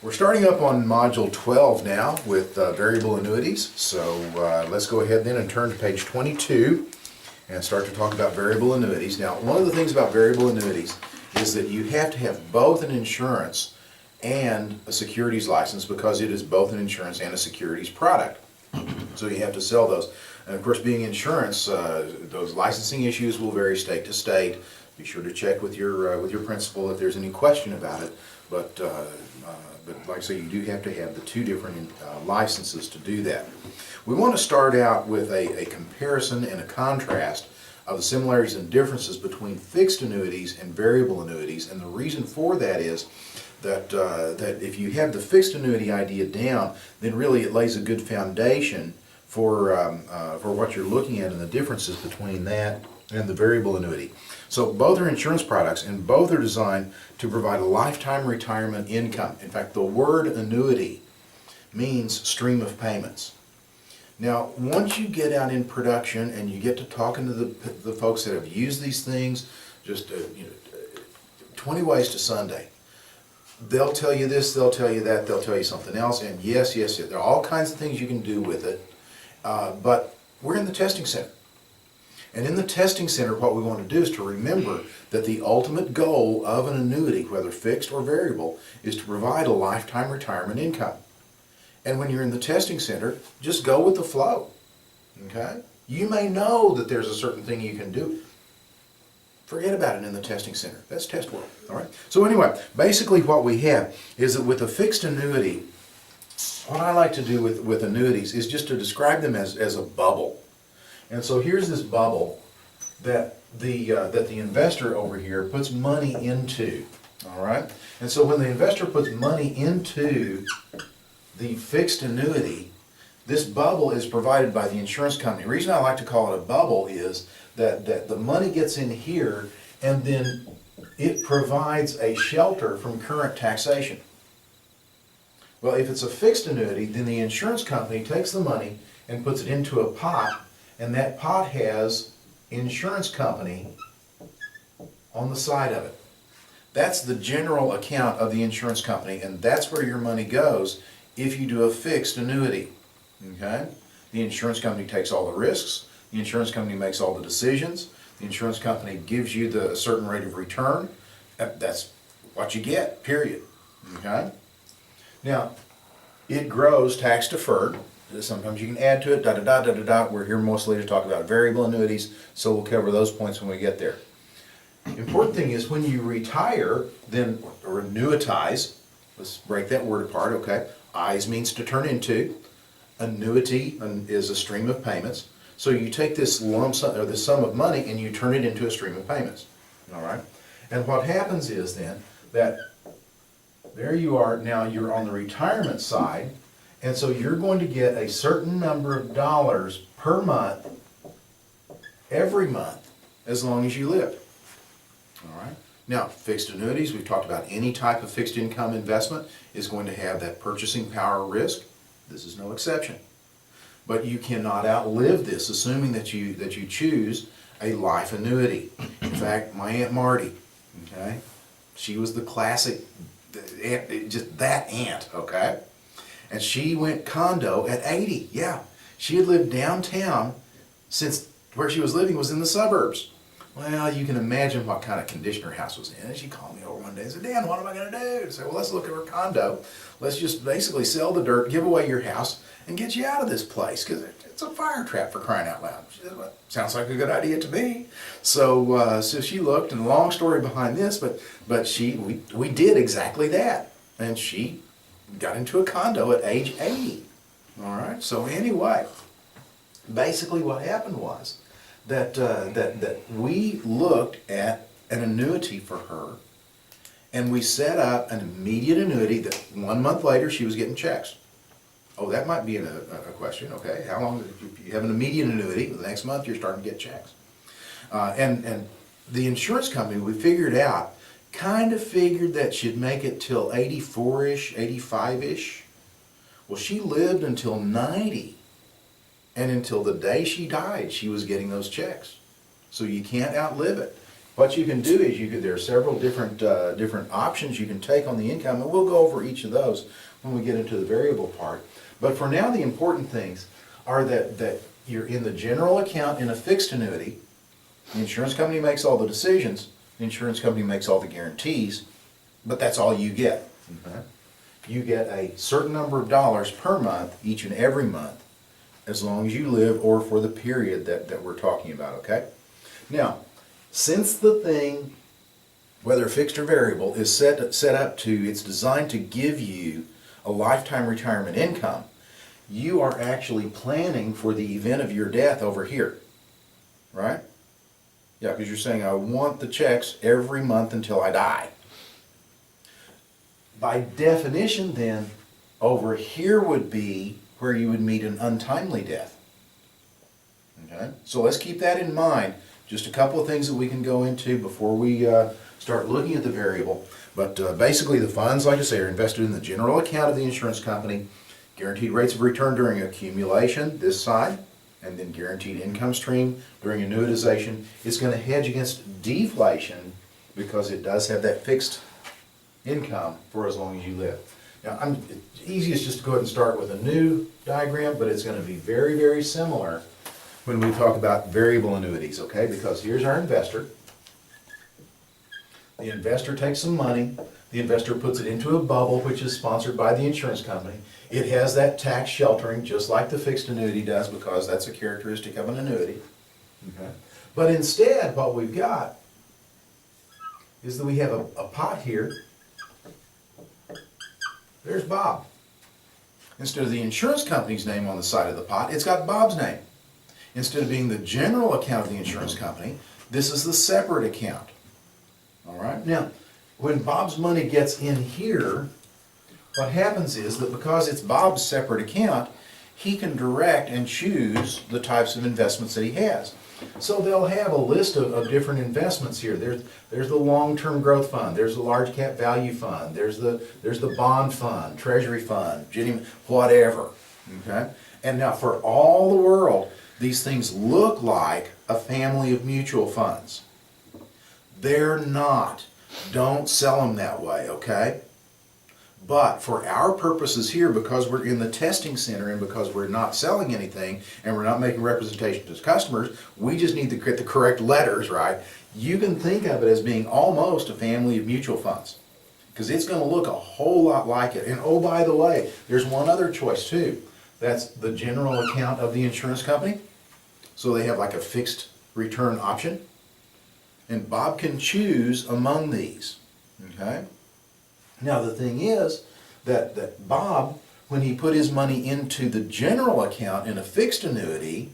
We're starting up on Module 12 now with variable annuities. So let's go ahead then and turn to page 22 and start to talk about variable annuities. Now, one of the things about variable annuities is that you have to have both an insurance and a securities license because it is both an insurance and a securities product. So you have to sell those. And of course, being insurance, those licensing issues will vary state to state. Be sure to check with your principal if there's any question about it. But like I say, you do have to have the two different licenses to do that. We want to start out with a comparison and a contrast of the similarities and differences between fixed annuities and variable annuities. And the reason for that is that if you have the fixed annuity idea down, then really it lays a good foundation for what you're looking at and the differences between that and the variable annuity. So both are insurance products and both are designed to provide a lifetime retirement income. In fact, the word annuity means stream of payments. Now, once you get out in production and you get to talking to the folks that have used these things, just 20 ways to Sunday. They'll tell you this, they'll tell you that, they'll tell you something else, and yes, there are all kinds of things you can do with it, but we're in the testing center. And in the testing center, what we want to do is to remember that the ultimate goal of an annuity, whether fixed or variable, is to provide a lifetime retirement income. And when you're in the testing center, just go with the flow, okay? You may know that there's a certain thing you can do. Forget about it in the testing center. That's test work, all right? So anyway, basically what we have is that with a fixed annuity, what I like to do with annuities is just to describe them as a bubble. And so here's this bubble that the investor over here puts money into, all right? And so when the investor puts money into the fixed annuity, this bubble is provided by the insurance company. The reason I like to call it a bubble is that the money gets in here and then it provides a shelter from current taxation. Well, if it's a fixed annuity, then the insurance company takes the money and puts it into a pot, and that pot has insurance company on the side of it. That's the general account of the insurance company, and that's where your money goes if you do a fixed annuity, okay? The insurance company takes all the risks, the insurance company makes all the decisions, the insurance company gives you the certain rate of return. That's what you get, period, okay? Now, it grows tax deferred. Sometimes you can add to it, We're here mostly to talk about variable annuities, so we'll cover those points when we get there. Important thing is when you retire, then, or annuitize, let's break that word apart, okay? Eyes means to turn into. Annuity is a stream of payments. So you take this lump sum, or this sum of money, and you turn it into a stream of payments, all right? And what happens is then that there you are, now you're on the retirement side, and so you're going to get a certain number of dollars per month, every month, as long as you live. All right? Now, fixed annuities, we've talked about any type of fixed income investment is going to have that purchasing power risk. This is no exception. But you cannot outlive this, assuming that you choose a life annuity. In fact, my Aunt Marty, okay, she was the classic, just that aunt, okay? And she went condo at 80. Yeah, she had lived downtown since where she was living was in the suburbs. Well, you can imagine what kind of condition her house was in. And she called me over one day and said, Dan, what am I going to do? I said, well, let's look at her condo. Let's just basically sell the dirt, give away your house, and get you out of this place because it's a fire trap, for crying out loud. She said, well, sounds like a good idea to me. So she looked, and long story behind this, but we did exactly that. And she got into a condo at age 80. All right. So anyway, basically what happened was that we looked at an annuity for her, and we set up an immediate annuity that 1 month later she was getting checks. Oh, that might be a question. Okay, how long if you have an immediate annuity? The next month you're starting to get checks, and the insurance company, we figured out, kind of figured that she'd make it till 84-ish, 85-ish. Well, she lived until 90. And until the day she died, she was getting those checks. So you can't outlive it. what you can do is there are several different options you can take on the income, and we'll go over each of those when we get into the variable part. But for now, the important things are that you're in the general account in a fixed annuity. The insurance company makes all the decisions, the insurance company makes all the guarantees, but that's all you get. Okay? You get a certain number of dollars per month, each and every month, as long as you live or for the period that we're talking about, okay? Now, since the thing, whether fixed or variable, is set up to, it's designed to give you a lifetime retirement income, you are actually planning for the event of your death over here, right? Yeah, because you're saying, I want the checks every month until I die. By definition then, over here would be where you would meet an untimely death. Okay? So let's keep that in mind. Just a couple of things that we can go into before we start looking at the variable. But basically the funds, like I say, are invested in the general account of the insurance company. Guaranteed rates of return during accumulation, this side, and then guaranteed income stream during annuitization. It's going to hedge against deflation because it does have that fixed income for as long as you live. Now, it's easiest just to go ahead and start with a new diagram, but it's going to be very, very similar when we talk about variable annuities, okay? Because here's our investor. The investor takes some money. The investor puts it into a bubble, which is sponsored by the insurance company. It has that tax sheltering, just like the fixed annuity does, because that's a characteristic of an annuity. Okay? But instead, what we've got is that we have a pot here. There's Bob. Instead of the insurance company's name on the side of the pot, it's got Bob's name. Instead of being the general account of the insurance company, this is the separate account. All right? Now, when Bob's money gets in here, what happens is that because it's Bob's separate account, he can direct and choose the types of investments that he has. So they'll have a list of different investments here. There's the long-term growth fund, there's the large cap value fund, there's the bond fund, treasury fund, whatever. Okay? And now for all the world, these things look like a family of mutual funds. They're not. Don't sell them that way, okay? But for our purposes here, because we're in the testing center and because we're not selling anything and we're not making representations to customers, we just need to get the correct letters, right? You can think of it as being almost a family of mutual funds because it's going to look a whole lot like it. And oh, by the way, there's one other choice too. That's the general account of the insurance company. So they have like a fixed return option. And Bob can choose among these, okay? Now the thing is that Bob, when he put his money into the general account in a fixed annuity,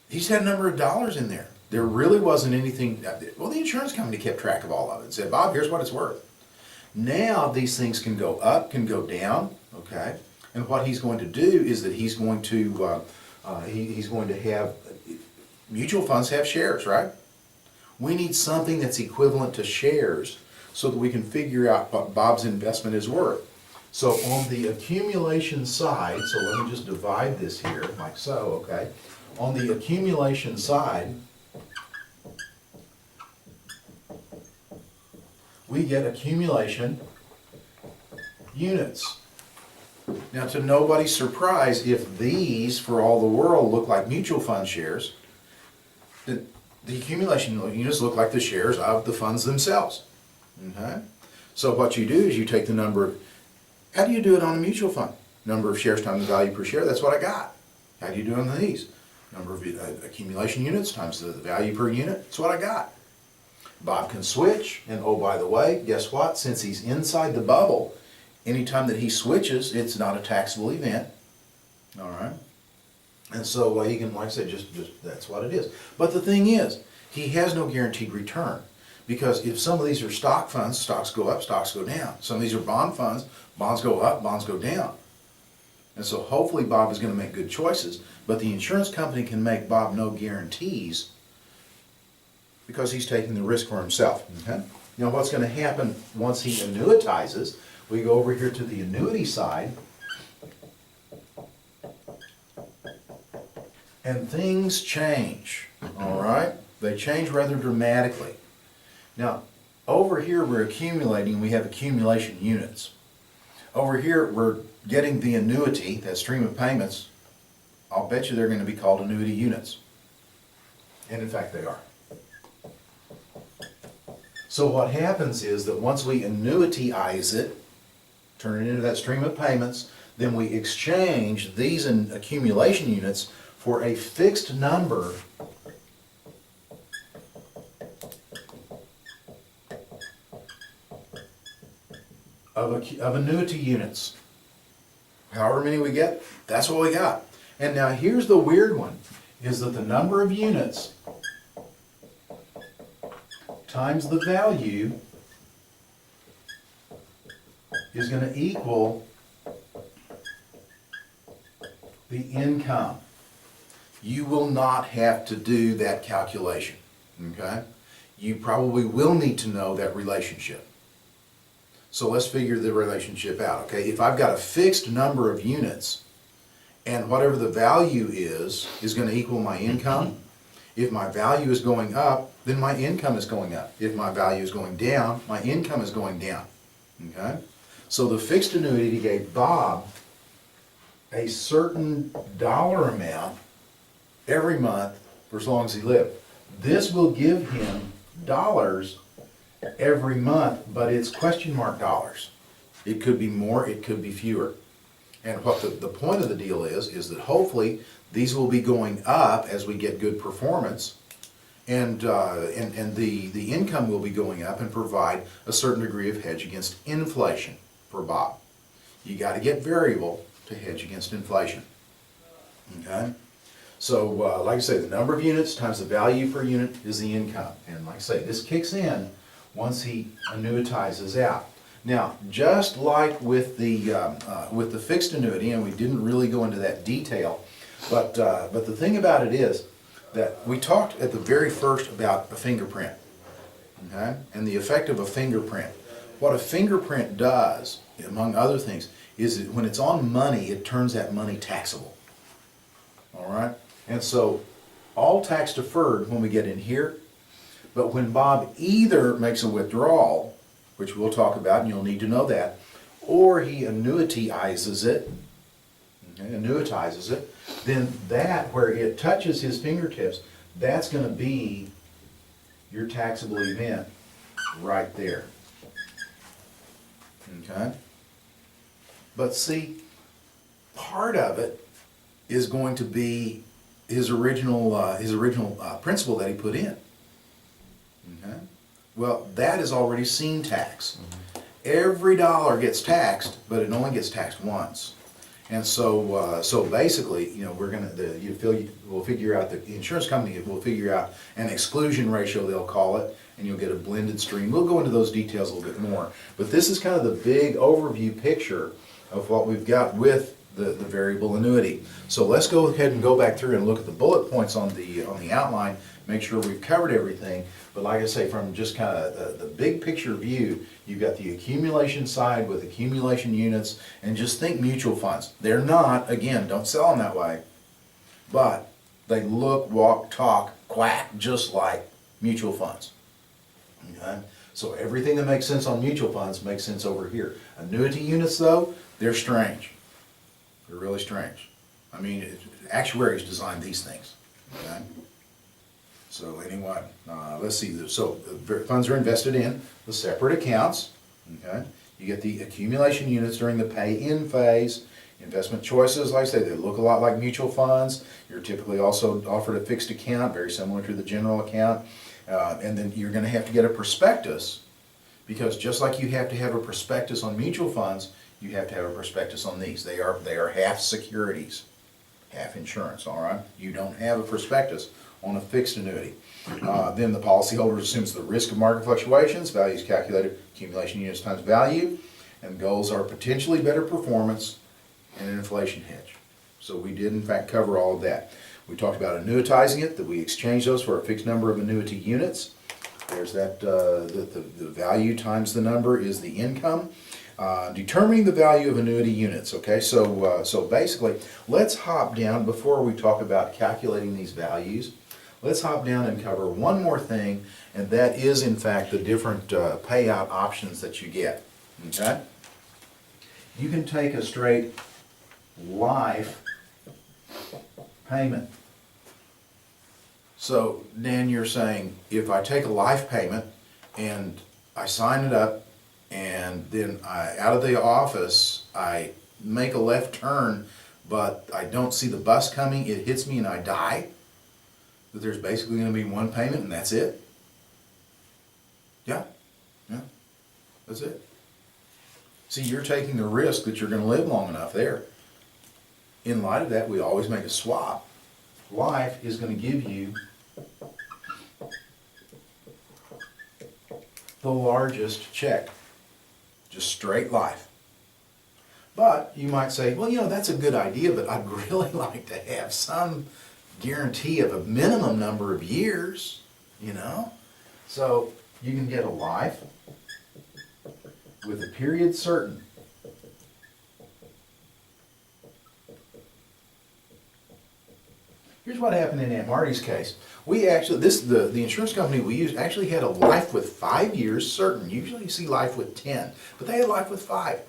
he's had a number of dollars in there. There really wasn't anything, well, the insurance company kept track of all of it and said, Bob, here's what it's worth. Now these things can go up, can go down, okay? And what he's going to do is that he's going to have, mutual funds have shares, right? We need something that's equivalent to shares so that we can figure out what Bob's investment is worth. So on the accumulation side, so let me just divide this here like so, okay? On the accumulation side, we get accumulation units. Now, to nobody's surprise, if these, for all the world, look like mutual fund shares, then the accumulation units look like the shares of the funds themselves. Okay? So what you do is you take the number of, how do you do it on a mutual fund? Number of shares times the value per share, that's what I got. How do you do it on these? Number of accumulation units times the value per unit, that's what I got. Bob can switch, and oh, by the way, guess what? Since he's inside the bubble, anytime that he switches, it's not a taxable event. All right? And so he can, like I said, just that's what it is. But the thing is, he has no guaranteed return. Because if some of these are stock funds, stocks go up, stocks go down. Some of these are bond funds, bonds go up, bonds go down. And so hopefully Bob is going to make good choices, but the insurance company can make Bob no guarantees because he's taking the risk for himself. Okay? Now what's going to happen once he annuitizes, we go over here to the annuity side, and things change, all right? They change rather dramatically. Now, over here we're accumulating, we have accumulation units. Over here we're getting the annuity, that stream of payments. I'll bet you they're going to be called annuity units. And in fact they are. So what happens is that once we annuityize it, turn it into that stream of payments, then we exchange these accumulation units for a fixed number of annuity units. However many we get, that's what we got. And now here's the weird one, is that the number of units times the value is going to equal the income. You will not have to do that calculation, okay? You probably will need to know that relationship. So let's figure the relationship out, okay? If I've got a fixed number of units and whatever the value is going to equal my income, if my value is going up, then my income is going up. If my value is going down, my income is going down, okay? So the fixed annuity gave Bob a certain dollar amount every month for as long as he lived. This will give him dollars every month, but it's question mark dollars. It could be more, it could be fewer. And what the point of the deal is that hopefully these will be going up as we get good performance, and the income will be going up and provide a certain degree of hedge against inflation for Bob. You got to get variable to hedge against inflation. Okay? So like I say, the number of units times the value per unit is the income. And like I say, this kicks in once he annuitizes out. Now, just like with the fixed annuity, and we didn't really go into that detail, but the thing about it is that we talked at the very first about a fingerprint, okay, and the effect of a fingerprint. What a fingerprint does, among other things, is that when it's on money, it turns that money taxable. All right, and so all tax deferred when we get in here, but when Bob either makes a withdrawal, which we'll talk about, and you'll need to know that, or he annuitizes it, okay, annuitizes it, then that, where it touches his fingertips, that's going to be your taxable event right there. Okay? But see, part of it is going to be his original principal that he put in. Okay? Well, that is already seen tax. Every dollar gets taxed, but it only gets taxed once. And so, so basically, you know, we'll figure out, the insurance company will figure out an exclusion ratio, they'll call it, and you'll get a blended stream. We'll go into those details a little bit more, but this is kind of the big overview picture of what we've got with the variable annuity. So let's go ahead and go back through and look at the bullet points on the outline, make sure we've covered everything. But like I say, from just kind of the big picture view, you've got the accumulation side with accumulation units, and just think mutual funds. They're not, again, don't sell them that way, but they look, walk, talk, quack, just like mutual funds. Okay? So everything that makes sense on mutual funds makes sense over here. Annuity units, though, they're strange. They're really strange. I mean, actuaries designed these things. Okay? So anyway, let's see. So funds are invested in the separate accounts. Okay, you get the accumulation units during the pay-in phase. Investment choices, like I say, they look a lot like mutual funds. You're typically also offered a fixed account, very similar to the general account. And then you're going to have to get a prospectus, because just like you have to have a prospectus on mutual funds, you have to have a prospectus on these. They are half securities, half insurance. All right, you don't have a prospectus on a fixed annuity. Then the policyholder assumes the risk of market fluctuations, value is calculated, accumulation units times value, and goals are potentially better performance and an inflation hedge. So we did in fact cover all of that. We talked about annuitizing it, that we exchange those for a fixed number of annuity units. There's that, the value times the number is the income. Determining the value of annuity units, okay? So basically, let's hop down before we talk about calculating these values. let's hop down and cover one more thing, and that is in fact the different payout options that you get. Okay? You can take a straight life payment. So Dan, you're saying if I take a life payment and I sign it up, and then out of the office I make a left turn, but I don't see the bus coming, it hits me and I die, that there's basically going to be one payment and that's it? Yeah, that's it. See, you're taking the risk that you're going to live long enough there. In light of that, we always make a swap. Life is going to give you the largest check, just straight life. But you might say, well, that's a good idea, but I'd really like to have some guarantee of a minimum number of years, So you can get a life with a period certain. Here's what happened in Aunt Marty's case. We actually, the insurance company we used actually had a life with 5 years certain. Usually you see life with 10, but they had life with 5.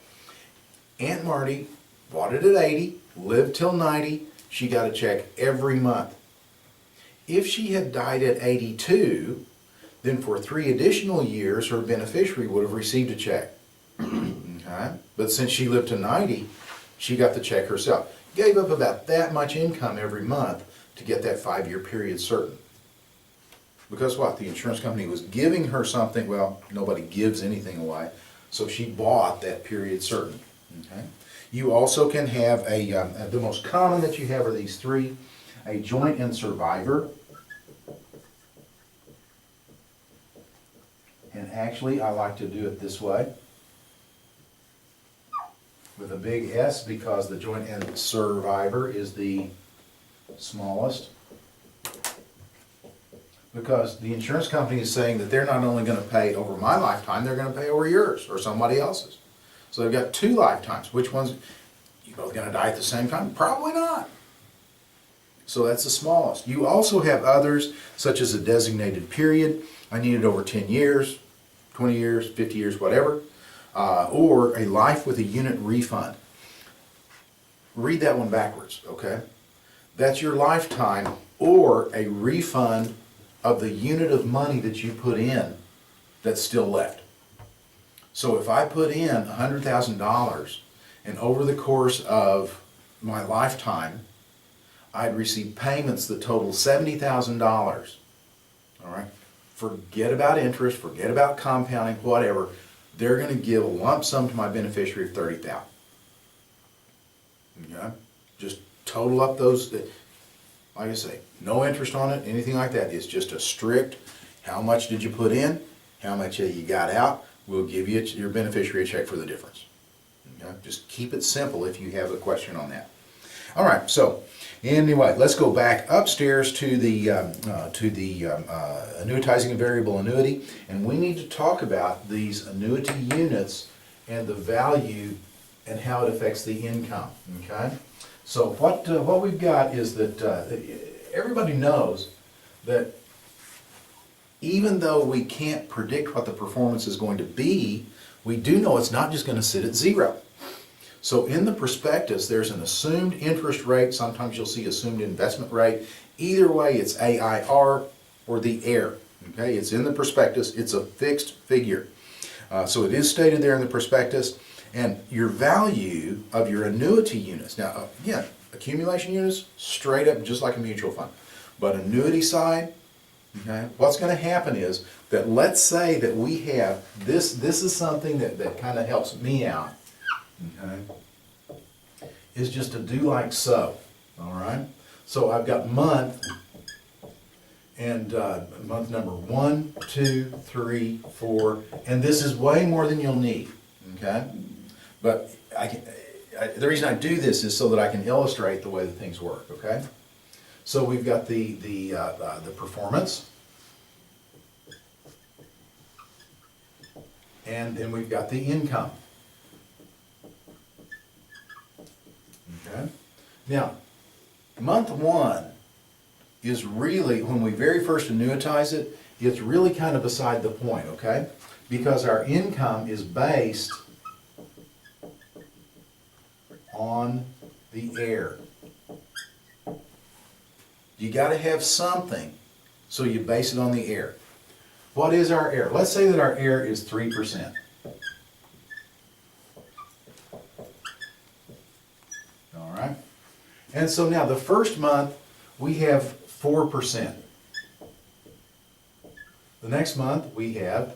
Aunt Marty bought it at 80, lived till 90, she got a check every month. If she had died at 82, then for 3 additional years her beneficiary would have received a check. Okay? But since she lived to 90, she got the check herself. Gave up about that much income every month to get that 5-year period certain. Because what? The insurance company was giving her something. Well, nobody gives anything away, so she bought that period certain. Okay? You also can have the most common that you have are these 3, a joint and survivor. And actually, I like to do it this way, with a big S, because the joint and survivor is the smallest. Because the insurance company is saying that they're not only going to pay over my lifetime, they're going to pay over yours or somebody else's. So they've got 2 lifetimes. Which one's, you both going to die at the same time? Probably not. So that's the smallest. You also have others, such as a designated period. I need it over 10 years, 20 years, 50 years, whatever. Or a life with a unit refund. Read that one backwards, okay? That's your lifetime or a refund of the unit of money that you put in that's still left. So if I put in $100,000 and over the course of my lifetime, I'd receive payments that total $70,000. All right? Forget about interest, forget about compounding, whatever. They're going to give a lump sum to my beneficiary of $30,000. Okay? Just total up those, like I say, no interest on it, anything like that. It's just a strict, how much did you put in, how much you got out. We'll give you your beneficiary a check for the difference. Okay? Just keep it simple if you have a question on that. All right, so anyway, let's go back upstairs to the annuitizing a variable annuity, and we need to talk about these annuity units and the value and how it affects the income. Okay, so what we've got is that everybody knows that even though we can't predict what the performance is going to be, we do know it's not just going to sit at 0. So in the prospectus, there's an assumed interest rate. Sometimes you'll see assumed investment rate. Either way, it's AIR or the AIR. Okay, it's in the prospectus. It's a fixed figure. So it is stated there in the prospectus. And your value of your annuity units. Now, again, accumulation units, straight up just like a mutual fund. But annuity side, okay, what's going to happen is that let's say that we have, this is something that kind of helps me out. Okay, is just to do like so. All right, so I've got month and month number 1, 2, 3, 4, and this is way more than you'll need. Okay, but the reason I do this is so that I can illustrate the way that things work. Okay, so we've got the performance, and then we've got the income. Okay. Now, month 1 is really, when we very first annuitize it, it's really kind of beside the point, okay? Because our income is based on the heir. You got to have something, so you base it on the heir. What is our heir? Let's say that our heir is 3%. All right? And so now the first month we have 4%. The next month we have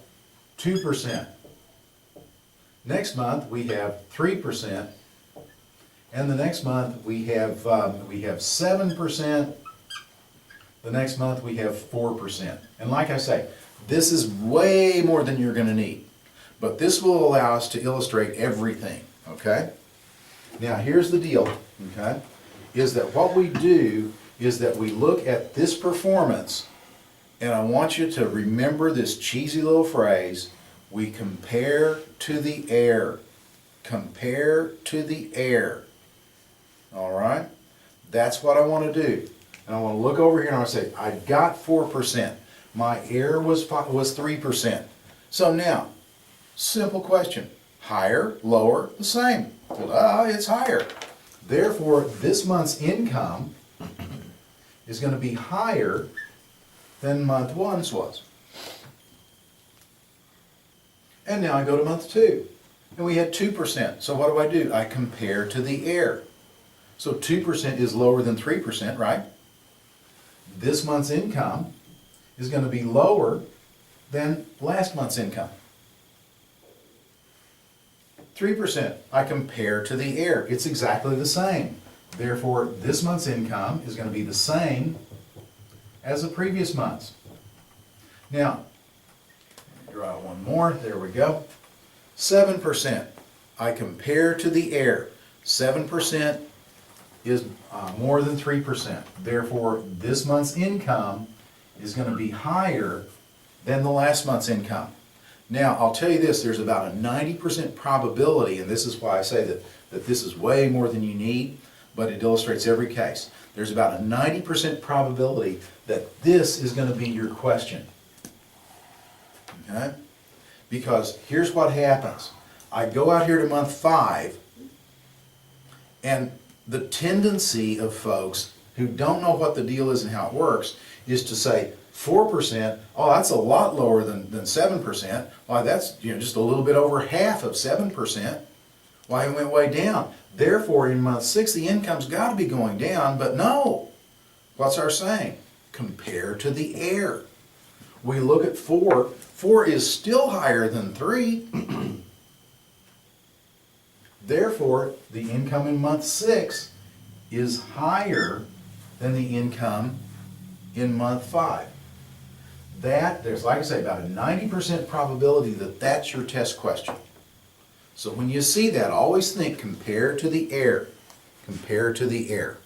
2%. Next month we have 3%. And the next month we have 7%. The next month we have 4%. And like I say, this is way more than you're going to need. But this will allow us to illustrate everything, okay? Now here's the deal, okay? Is that what we do is that we look at this performance, and I want you to remember this cheesy little phrase, we compare to the heir. Compare to the heir. All right? That's what I want to do. And I want to look over here and I want to say, I got 4%. My heir was 3%. So now, simple question. Higher, lower, the same. Well, it's higher. Therefore, this month's income is going to be higher than month one's was. And now I go to month two. And we had 2%. So what do? I compare to the heir. So 2% is lower than 3%, right? This month's income is going to be lower than last month's income. 3%, I compare to the heir. It's exactly the same. Therefore, this month's income is going to be the same as the previous month's. Now, draw one more. There we go. 7%, I compare to the heir. 7% is more than 3%. Therefore, this month's income is going to be higher than the last month's income. Now, I'll tell you this, there's about a 90% probability, and this is why I say that this is way more than you need, but it illustrates every case. There's about a 90% probability that this is going to be your question. Okay? Because here's what happens. I go out here to month 5, and the tendency of folks who don't know what the deal is and how it works is to say, 4%, oh, that's a lot lower than 7%. Why, that's just a little bit over half of 7%. Why, it went way down. Therefore, in month 6, the income's got to be going down, but no. What's our saying? Compare to the heir. We look at 4. 4 is still higher than 3. Therefore, the income in month 6 is higher than the income in month 5. There's, like I say, about a 90% probability that that's your test question. So when you see that, always think compare to the heir. Compare to the heir.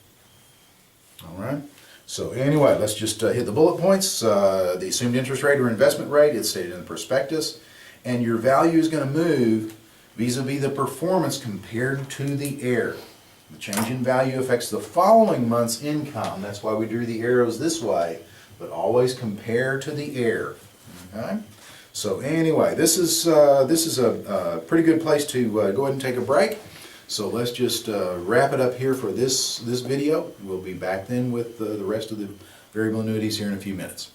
All right? So anyway, let's just hit the bullet points. The assumed interest rate or investment rate, it's stated in the prospectus. And your value is going to move vis-a-vis the performance compared to the heir. The change in value affects the following month's income. That's why we drew the arrows this way. But always compare to the heir. Okay? So anyway, this is a pretty good place to go ahead and take a break. So let's just wrap it up here for this video. We'll be back then with the rest of the variable annuities here in a few minutes.